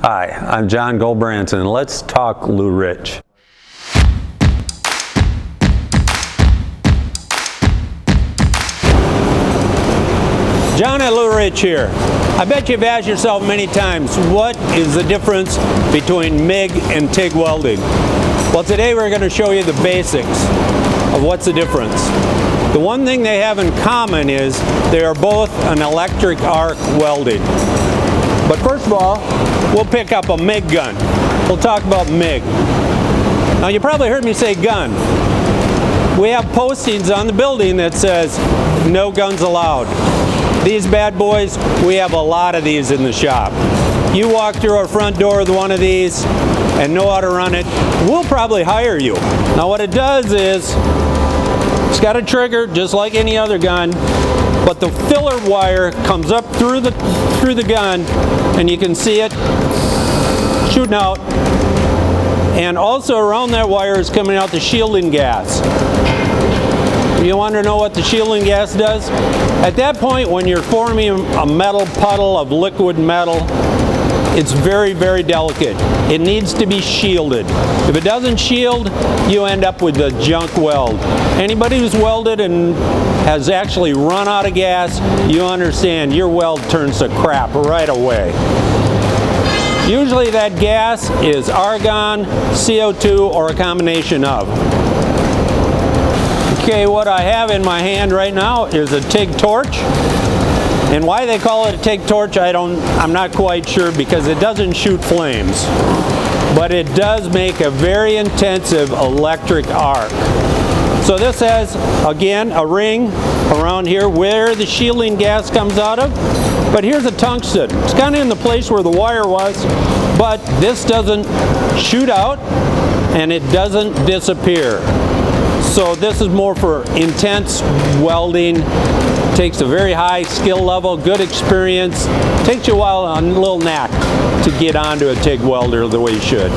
Hi, I'm John Goldbranson. Let's talk Lou Rich. John at Lou Rich here. I bet you've asked yourself many times, what is the difference between MIG and TIG welding? Well, today we're going to show you the basics of what's the difference. The one thing they have in common is they are both an electric arc welding. But first of all, we'll pick up a MIG gun. We'll talk about MIG. Now you probably heard me say gun. We have postings on the building that says no guns allowed. These bad boys, we have a lot of these in the shop. You walk through our front door with one of these and know how to run it, we'll probably hire you. Now what it does is, it's got a trigger just like any other gun, but the filler wire comes up through the gun and you can see it shooting out. And also around that wire is coming out the shielding gas. You want to know what the shielding gas does? At that point, when you're forming a metal puddle of liquid metal, it's very, very delicate. It needs to be shielded. If it doesn't shield, you end up with a junk weld. Anybody who's welded and has actually run out of gas, you understand your weld turns to crap right away. Usually that gas is argon, CO2, or a combination of. Okay, what I have in my hand right now is a TIG torch. And why they call it a TIG torch, I'm not quite sure, because it doesn't shoot flames. But it does make a very intensive electric arc. So this has, again, a ring around here where the shielding gas comes out of. But here's a tungsten. It's kind of in the place where the wire was, but this doesn't shoot out and it doesn't disappear. So this is more for intense welding. Takes a very high skill level, good experience. Takes you a while, a little knack to get onto a TIG welder the way you should.